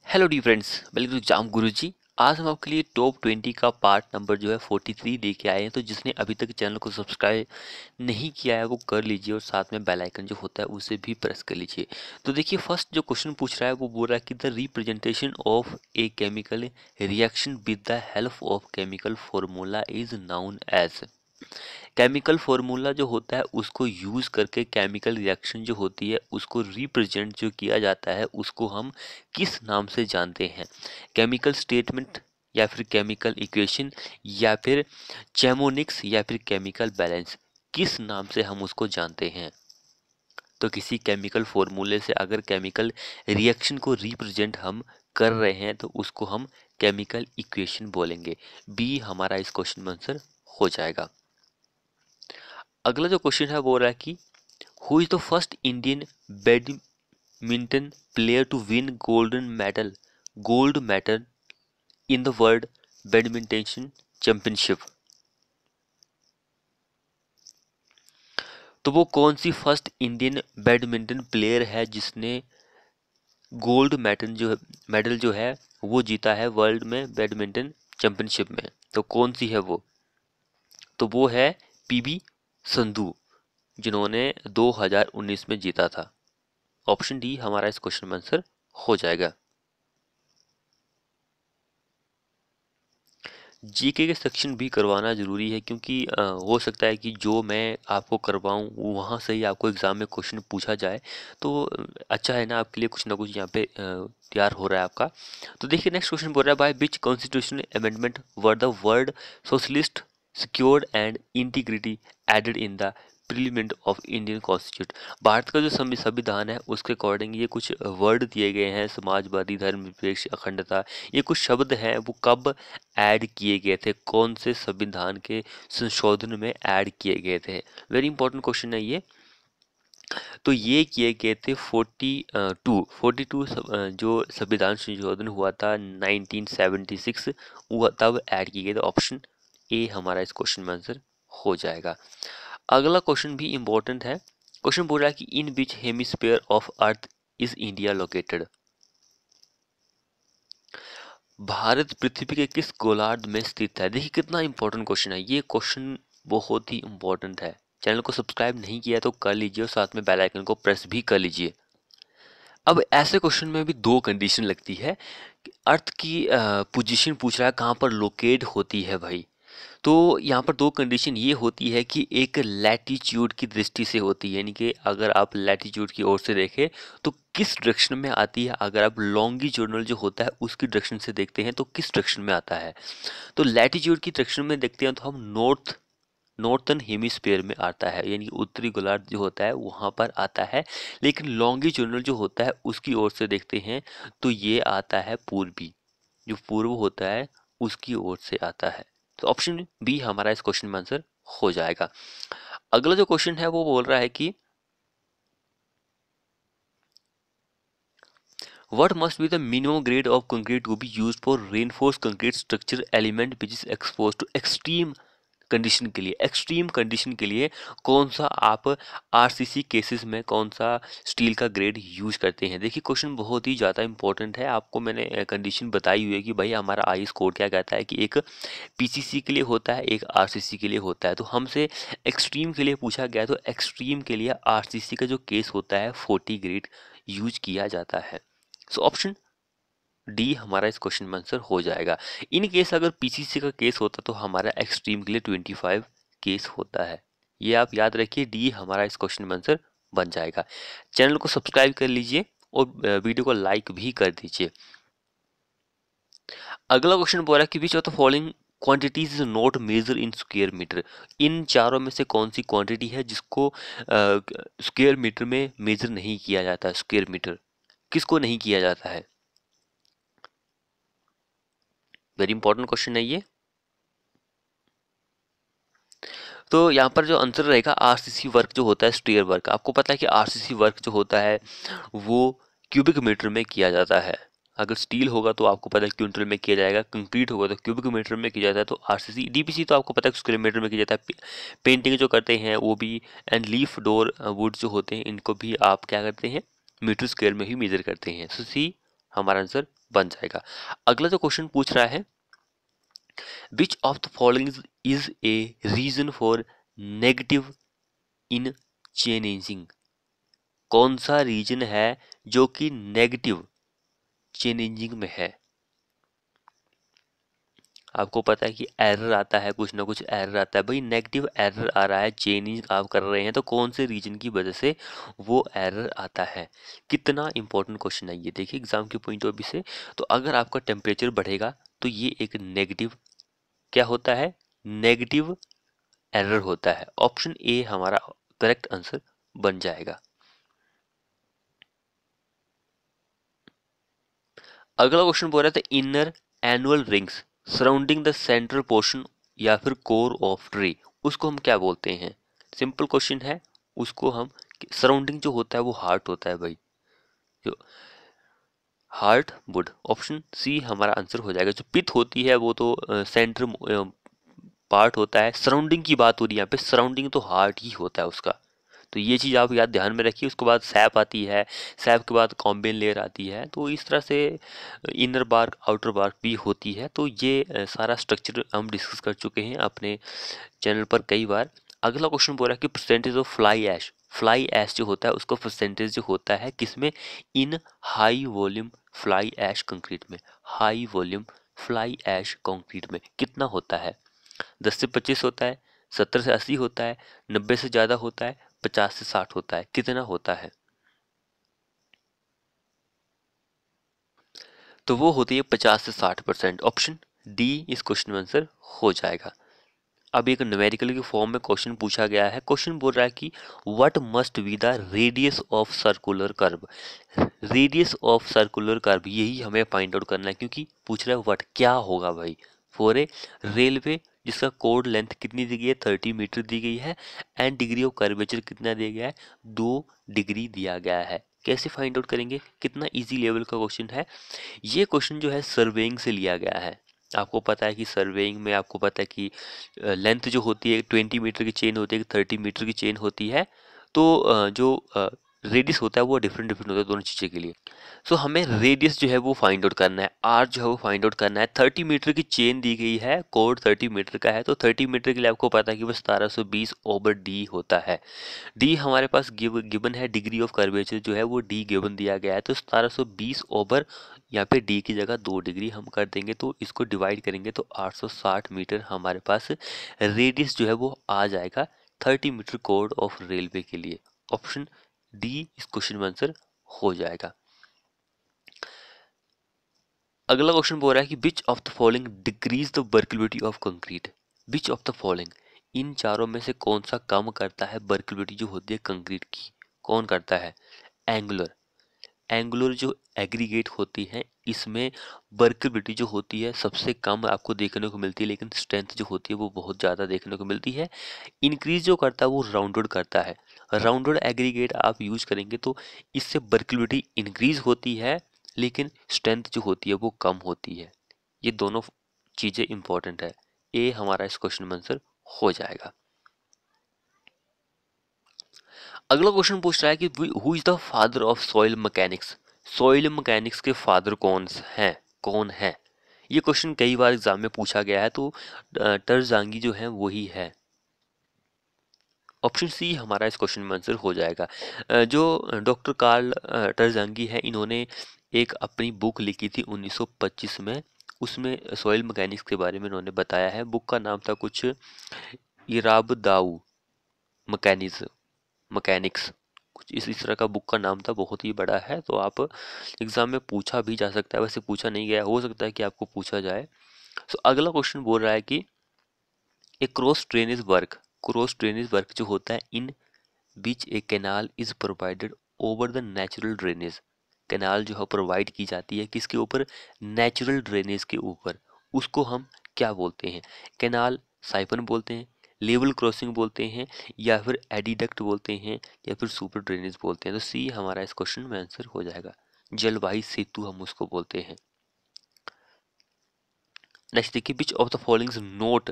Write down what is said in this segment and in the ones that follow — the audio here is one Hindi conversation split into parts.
Hello the friends, welcome to exam Guruji. आज हम आपके लिए टॉप 20 का पार्ट नंबर जो है 43 लेके आए हैं। तो जिसने अभी तक चैनल को सब्सक्राइब नहीं किया है वो कर लीजिए और साथ में बेल आइकन जो होता है उसे भी प्रेस कर लीजिए। तो देखिए, फर्स्ट जो क्वेश्चन पूछ रहा है वो बोल रहा है कि the representation of a chemical reaction with the help of chemical formula is known as. Chemical formula जो होता है उसको यूज़ करके केमिकल रिएक्शन जो होती है उसको रिप्रेजेंट जो किया जाता है उसको हम किस नाम से जानते हैं? केमिकल स्टेटमेंट, या फिर केमिकल इक्वेशन, या फिर चेमोनिक्स, या फिर केमिकल बैलेंस। किस नाम से हम उसको जानते हैं? तो किसी केमिकल फॉर्मूले से अगर केमिकल रिएक्शन को रिप्रेजेंट हम कर रहे हैं तो उसको हम केमिकल इक्वेशन बोलेंगे। बी हमारा इस क्वेश्चन में आंसर हो जाएगा। अगला जो क्वेश्चन है वो हो रहा है कि who is the first Indian badminton player to win gold medal in the world badminton championship. तो वो कौन सी फर्स्ट इंडियन बैडमिंटन प्लेयर है जिसने गोल्ड मेडल जो है वो जीता है वर्ल्ड में बैडमिंटन चैंपियनशिप में? तो कौन सी है वो? तो वो है पीबी संधू, जिन्होंने 2019 में जीता था। ऑप्शन डी हमारा इस क्वेश्चन में आंसर हो जाएगा। जीके के सेक्शन भी करवाना ज़रूरी है क्योंकि हो सकता है कि जो मैं आपको करवाऊँ वहाँ से ही आपको एग्ज़ाम में क्वेश्चन पूछा जाए। तो अच्छा है ना, आपके लिए कुछ ना कुछ यहाँ पे तैयार हो रहा है आपका। तो देखिए, नेक्स्ट क्वेश्चन बोल रहा है, by which constitutional amendment were the word socialist secular and integrity added in the preamble of Indian constitution. Bharat का जो संविधान है उसके अकॉर्डिंग ये कुछ वर्ड दिए गए हैं, समाजवादी, धर्मनिरपेक्ष, अखंडता। ये कुछ शब्द हैं, वो कब ऐड किए गए थे, कौन से संविधान के संशोधन में ऐड किए गए थे? वेरी इंपॉर्टेंट क्वेश्चन है ये। तो ये किए गए थे 42 जो संविधान संशोधन हुआ था 1976, वो तब ऐड किए गए थे। ऑप्शन ए हमारा इस क्वेश्चन में आंसर हो जाएगा। अगला क्वेश्चन भी इंपॉर्टेंट है। क्वेश्चन बोल रहा है कि in which hemisphere of earth is India located. Bharat पृथ्वी के किस गोलार्ध में स्थित है? देखिए कितना इंपॉर्टेंट क्वेश्चन है ये। क्वेश्चन बहुत ही इंपॉर्टेंट है। चैनल को सब्सक्राइब नहीं किया तो कर लीजिए और साथ में बेल आइकन को प्रेस भी कर लीजिए। अब ऐसे क्वेश्चन में भी दो कंडीशन लगती है। अर्थ की पोजीशन पूछ रहा है कहाँ पर लोकेट होती है भाई। तो यहाँ पर दो कंडीशन ये होती है कि एक लैटीट्यूड की दृष्टि से होती है, यानी कि अगर आप लैटीट्यूड की ओर से देखें तो किस डायरेक्शन में आती है। अगर आप लॉन्गिट्यूडनल जो होता है उसकी डायरेक्शन से देखते हैं तो किस डायरेक्शन में आता है। तो लैटीट्यूड की डायरेक्शन में देखते हैं तो हम नॉर्थर्न हेमिस्फीयर में आता है, यानी उत्तरी गोलार्ध जो होता है वहाँ पर आता है। लेकिन लॉन्गिट्यूडनल जो होता है उसकी ओर से देखते हैं तो ये आता है पूर्वी, जो पूर्व होता है उसकी ओर से आता है। तो ऑप्शन बी हमारा इस क्वेश्चन में आंसर हो जाएगा। अगला जो क्वेश्चन है वो बोल रहा है कि what must be the minimum grade of concrete to be used for reinforced concrete structure element which is exposed to extreme condition के लिए। एक्सट्रीम कंडीशन के लिए कौन सा आप आरसीसी केसेस में कौन सा स्टील का ग्रेड यूज करते हैं? देखिए क्वेश्चन बहुत ही ज़्यादा इंपॉर्टेंट है। आपको मैंने कंडीशन बताई हुई है कि भाई हमारा आई कोड क्या कहता है कि एक पीसीसी के लिए होता है, एक आरसीसी के लिए होता है। तो हमसे एक्सट्रीम के लिए पूछा गया, तो एक्सट्रीम के लिए आरसीसी का जो केस होता है 40 ग्रेड यूज किया जाता है। सो ऑप्शन डी हमारा इस क्वेश्चन में आंसर हो जाएगा। इन केस अगर पीसीसी का केस होता तो हमारा एक्सट्रीम के लिए 25 केस होता है। ये आप याद रखिए, डी हमारा इस क्वेश्चन में आंसर बन जाएगा। चैनल को सब्सक्राइब कर लीजिए और वीडियो को लाइक भी कर दीजिए। अगला क्वेश्चन बोल रहा है कि which of the following quantities is not measure in square metre. इन चारों में से कौन सी क्वांटिटी है जिसको स्क्वायर मीटर में मेजर नहीं किया जाता? स्क्वायर मीटर किसको नहीं किया जाता है? वेरी इंपॉर्टेंट क्वेश्चन है ये। तो यहाँ पर जो आंसर रहेगा आरसीसी वर्क जो होता है, स्टेयर वर्क। आपको पता है कि आरसीसी वर्क जो होता है वो क्यूबिक मीटर में किया जाता है। अगर स्टील होगा तो आपको पता है क्विंटल में किया जाएगा, कंक्रीट होगा तो क्यूबिक मीटर में किया जाता है। तो आरसीसी डीपीसी तो आपको पता है स्क्वायर मीटर में किया जाता है। पेंटिंग जो करते हैं वो भी, एंड लीफ डोर वुड जो होते हैं इनको भी आप क्या करते हैं, मीटर स्क्वायर में ही मेजर करते हैं। सो सी हमारा आंसर बन जाएगा। अगला जो क्वेश्चन पूछ रहा है, which of the following is a reason for negative in chain ageing, कौन सा रीजन है जो कि नेगेटिव चेन एजिंग में है। आपको पता है कि एरर आता है, कुछ ना कुछ एरर आता है भाई, नेगेटिव एरर आ रहा है, चेंजिंग आप कर रहे हैं तो कौन से रीजन की वजह से वो एरर आता है। कितना इंपॉर्टेंट क्वेश्चन है ये, देखिए एग्जाम के पॉइंट ऑफ व्यू से। तो अगर आपका टेम्परेचर बढ़ेगा तो ये एक नेगेटिव क्या होता है, नेगेटिव एरर होता है। ऑप्शन ए हमारा करेक्ट आंसर बन जाएगा। अगला क्वेश्चन बोल रहा था inner annual rings surrounding the central portion या फिर कोर ऑफ ट्री, उसको हम क्या बोलते हैं। सिंपल क्वेश्चन है, उसको हम सराउंडिंग जो होता है वो हार्ट होता है भाई, जो हार्ट वुड। ऑप्शन सी हमारा आंसर हो जाएगा। जो पिथ होती है वो तो सेंटर पार्ट होता है, सराउंडिंग की बात हो रही है यहाँ पे, सराउंडिंग तो हार्ट ही होता है उसका। तो ये चीज़ आप याद ध्यान में रखिए। उसके बाद सैप आती है, सैप के बाद कॉम्बिन लेयर आती है, तो इस तरह से इनर बार्क आउटर बार्क भी होती है। तो ये सारा स्ट्रक्चर हम डिस्कस कर चुके हैं अपने चैनल पर कई बार। अगला क्वेश्चन बोल रहा है कि percentage of fly ash, fly ash जो होता है उसका परसेंटेज जो होता है किसमें, in high volume fly ash concrete में। High volume fly ash concrete में कितना होता है, 10 से 25 होता है, 70 से 80 होता है, 90 से ज़्यादा होता है, 50 से 60 होता है, कितना होता है। तो वो होती है 50 से 60%। ऑप्शन डी इस क्वेश्चन में आंसर हो जाएगा। अब एक न्यूमेरिकल के फॉर्म में क्वेश्चन पूछा गया है। क्वेश्चन बोल रहा है कि what must be the radius of circular curve, radius of circular curve यही हमें फाइंड आउट करना है, क्योंकि पूछ रहा है व्हाट क्या होगा भाई फॉर ए रेलवे जिसका कोड लेंथ कितनी दी गई है, 30 मीटर दी गई है, एंड डिग्री ऑफ कर्वेचर कितना दिया गया है, 2 डिग्री दिया गया है। कैसे फाइंड आउट करेंगे, कितना इजी लेवल का क्वेश्चन है। ये क्वेश्चन जो है सर्वेइंग से लिया गया है। आपको पता है कि सर्वेइंग में आपको पता है कि लेंथ जो होती है 20 मीटर की चेन होती है, 30 मीटर की चेन होती है। तो जो रेडियस होता है वो डिफरेंट डिफरेंट होता है दोनों चीज़ें के लिए। सो हमें रेडियस जो है वो फाइंड आउट करना है, आर जो है वो फाइंड आउट करना है। 30 मीटर की चेन दी गई है, कोड 30 मीटर का है, तो 30 मीटर के लिए आपको पता है कि बस 1720/d होता है। डी हमारे पास गिवन है, डिग्री ऑफ कर्वेचर जो है वो डी गिवन दिया गया है, तो 1720 ओवर यहाँ पे डी की जगह 2 डिग्री हम कर देंगे, तो इसको डिवाइड करेंगे तो 860 मीटर हमारे पास रेडियस जो है वो आ जाएगा 30 मीटर कोड ऑफ रेलवे के लिए। ऑप्शन डी इस क्वेश्चन में आंसर हो जाएगा। अगला क्वेश्चन बोल रहा है कि which of the following decrease the workability of concrete, which of the following, इन चारों में से कौन सा कम करता है वर्केबिलिटी जो होती है कंक्रीट की, कौन करता है। एंगुलर, एंगुलर जो एग्रीगेट होती है इसमें वर्केबिलिटी जो होती है सबसे कम आपको देखने को मिलती है, लेकिन स्ट्रेंथ जो होती है वो बहुत ज़्यादा देखने को मिलती है। इंक्रीज जो करता है वो राउंडेड करता है, राउंडेड एग्रीगेट आप यूज करेंगे तो इससे वर्केबिलिटी इंक्रीज होती है, लेकिन स्ट्रेंथ जो होती है वो कम होती है। ये दोनों चीज़ें इंपॉर्टेंट है। ए हमारा इस क्वेश्चन में आंसर हो जाएगा। अगला क्वेश्चन पूछ रहा है कि who is the father of soil mechanics, soil mechanics के फादर हैं, कौन है। ये क्वेश्चन कई बार एग्जाम में पूछा गया है, तो टरजांगी जो है वही है। ऑप्शन सी हमारा इस क्वेश्चन में आंसर हो जाएगा। जो डॉक्टर कार्ल टरजांगी है, इन्होंने एक अपनी बुक लिखी थी 1925 में, उसमें सॉइल मैकेनिक्स के बारे में इन्होंने बताया है। बुक का नाम था कुछ इराबदाऊ मैकेनिज्म मैकेनिक्स, कुछ इस तरह का बुक का नाम था, बहुत ही बड़ा है। तो आप एग्जाम में पूछा भी जा सकता है, वैसे पूछा नहीं गया, हो सकता है कि आपको पूछा जाए। सो अगला क्वेश्चन बोल रहा है कि a cross drainage work, cross drainage work जो होता है in which a canal is provided over the natural drainage, canal जो है प्रोवाइड की जाती है किसके ऊपर, नेचुरल ड्रेनेज के ऊपर, उसको हम क्या बोलते हैं। कैनाल साइफन बोलते हैं, लेवल क्रॉसिंग बोलते हैं, या फिर एडिडक्ट बोलते हैं, या फिर सुपर ड्रेनेज बोलते हैं। तो सी हमारा इस क्वेश्चन में आंसर हो जाएगा। जलवायु सेतु हम उसको बोलते हैं। नेक्स्ट देखिए, which of the following is not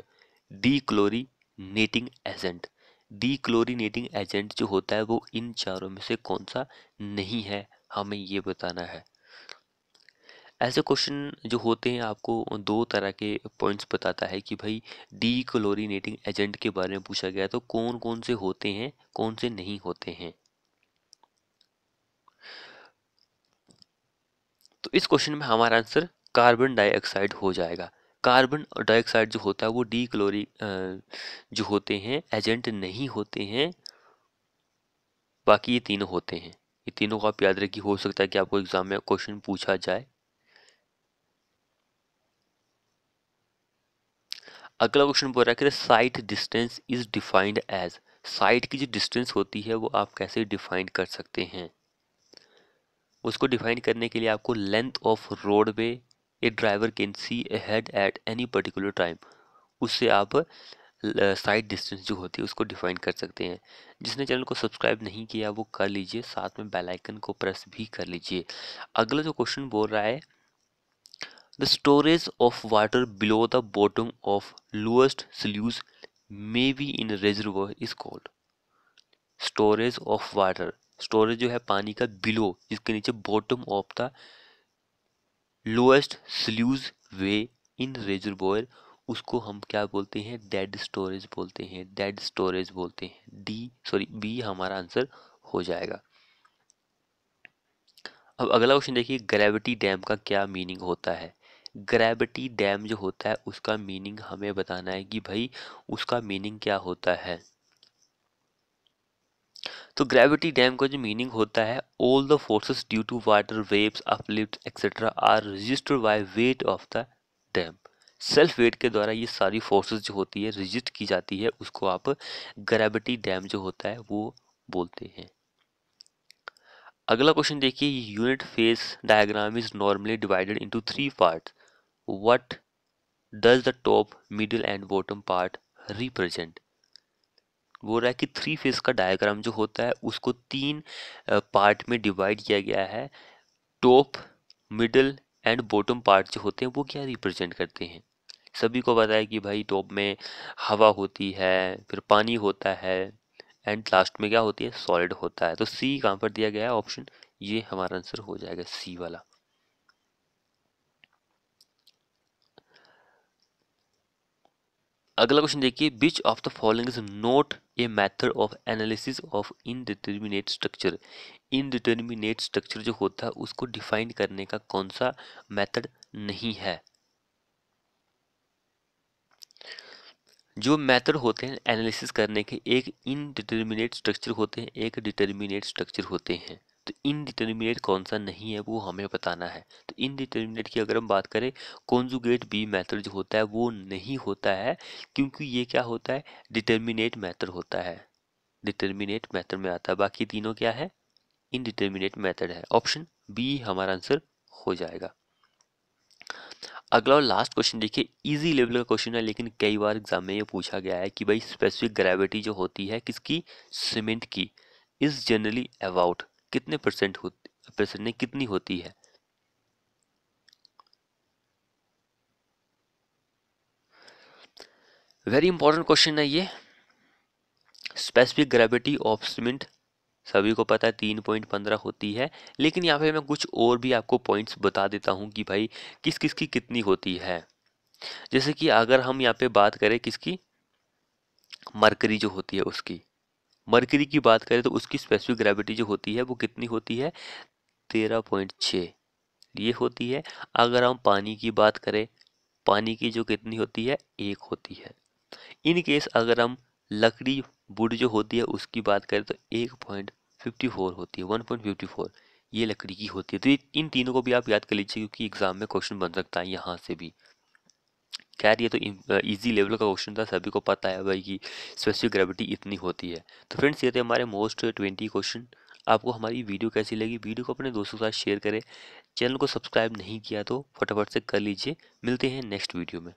dechlorinating agent, dechlorinating agent जो होता है वो इन चारों में से कौन सा नहीं है, हमें ये बताना है। ऐसे क्वेश्चन जो होते हैं आपको दो तरह के पॉइंट्स बताता है कि भाई डीक्लोरीनेटिंग एजेंट के बारे में पूछा गया तो कौन कौन से होते हैं, कौन से नहीं होते हैं। तो इस क्वेश्चन में हमारा आंसर कार्बन डाइऑक्साइड हो जाएगा। कार्बन डाइऑक्साइड जो होता है वो डीक्लोरी जो होते हैं एजेंट नहीं होते हैं, बाकी ये तीनों होते हैं। ये तीनों को आप याद रखिए, हो सकता है कि आपको एग्जाम में क्वेश्चन पूछा जाए। अगला क्वेश्चन बोल रहा है कि sight distance is defined as. Sight की जो डिस्टेंस होती है वो आप कैसे डिफाइन कर सकते हैं। उसको डिफाइन करने के लिए आपको length of roadway A driver can see ahead at any particular time, उससे आप साइड डिस्टेंस जो होती है उसको डिफाइन कर सकते हैं। जिसने चैनल को सब्सक्राइब नहीं किया वो कर लीजिए, साथ में बेल आइकन को प्रेस भी कर लीजिए। अगला जो क्वेश्चन बोल रहा है the storage of water below the bottom of lowest स्लूज may be in reservoir is called. Storage of water, storage जो है पानी का बिलो, जिसके नीचे bottom of the lowest स्लूज way in reservoir, उसको हम क्या बोलते हैं, डेड स्टोरेज बोलते हैं, डेड स्टोरेज बोलते हैं। बी हमारा आंसर हो जाएगा। अब अगला क्वेश्चन देखिए, ग्रेविटी डैम का क्या मीनिंग होता है। ग्रेविटी डैम जो होता है उसका मीनिंग हमें बताना है कि भाई उसका मीनिंग क्या होता है। तो ग्रेविटी डैम का जो मीनिंग होता है, all the forces due to water waves uplift etcetera are registered by weight of the dam. Self weight के द्वारा ये सारी फोर्सेस जो होती है रजिस्ट की जाती है, उसको आप ग्रेविटी डैम जो होता है वो बोलते हैं। अगला क्वेश्चन देखिए, unit phase diagram is normally divided into 3 parts, what does the top middle and bottom part represent. बोल रहा है कि 3 फेस का डायग्राम जो होता है उसको 3 पार्ट में डिवाइड किया गया है। Top, middle and bottom part जो होते हैं वो क्या रिप्रेजेंट करते हैं। सभी को पता है कि भाई टॉप में हवा होती है, फिर पानी होता है, एंड लास्ट में क्या होती है, सॉलिड होता है। तो सी कहाँ पर दिया गया है, ऑप्शन ये हमारा आंसर हो जाएगा, सी वाला। अगला क्वेश्चन देखिए, which of the following is not a method of analysis of indeterminate structure. Indeterminate structure जो होता है उसको डिफाइन करने का कौन सा मेथड नहीं है। जो मेथड होते हैं एनालिसिस करने के, एक इनडिटर्मिनेट स्ट्रक्चर होते हैं, एक डिटर्मिनेट स्ट्रक्चर होते हैं। तो इनडिटर्मिनेट कौन सा नहीं है वो हमें बताना है। तो इनडिटर्मिनेट की अगर हम बात करें, कॉन्जुगेट बी मेथड जो होता है वो नहीं होता है, क्योंकि ये क्या होता है, डिटर्मिनेट मेथड होता है, डिटर्मिनेट मेथड में आता है। बाकी तीनों क्या है, इनडिटर्मिनेट मेथड है। ऑप्शन बी हमारा आंसर हो जाएगा। अगला और लास्ट क्वेश्चन देखिए, इजी लेवल का क्वेश्चन है लेकिन कई बार एग्जाम में ये पूछा गया है कि भाई स्पेसिफिक ग्रेविटी जो होती है किसकी, सीमेंट की, इज जनरली अबाउट कितने परसेंट नहीं कितनी होती है। वेरी इंपॉर्टेंट क्वेश्चन है ये। स्पेसिफिक ग्रेविटी ऑफ सीमेंट सभी को पता है 3.15 होती है, लेकिन यहाँ पे मैं कुछ और भी आपको पॉइंट्स बता देता हूँ कि भाई किस किस की कितनी होती है। जैसे कि अगर हम यहाँ पे बात करें किसकी, मरकरी जो होती है उसकी, मरकरी की बात करें तो उसकी स्पेसिफिक ग्रेविटी जो होती है वो कितनी होती है, 13.6 ये होती है। अगर हम पानी की बात करें, पानी की जो कितनी होती है, 1 होती है। इन केस अगर हम लकड़ी वुड जो होती है उसकी बात करें तो 1.54 होती है, 1.54 ये लकड़ी की होती है। तो इन तीनों को भी आप याद कर लीजिए क्योंकि एग्जाम में क्वेश्चन बन सकता है यहाँ से भी। खैर ये तो इजी लेवल का क्वेश्चन था, सभी को पता है भाई कि स्पेसिफिक ग्रेविटी इतनी होती है। तो फ्रेंड्स ये थे हमारे मोस्ट 20 क्वेश्चन। आपको हमारी वीडियो कैसी लगी, वीडियो को अपने दोस्तों के साथ शेयर करें। चैनल को सब्सक्राइब नहीं किया तो फटाफट से कर लीजिए। मिलते हैं नेक्स्ट वीडियो में।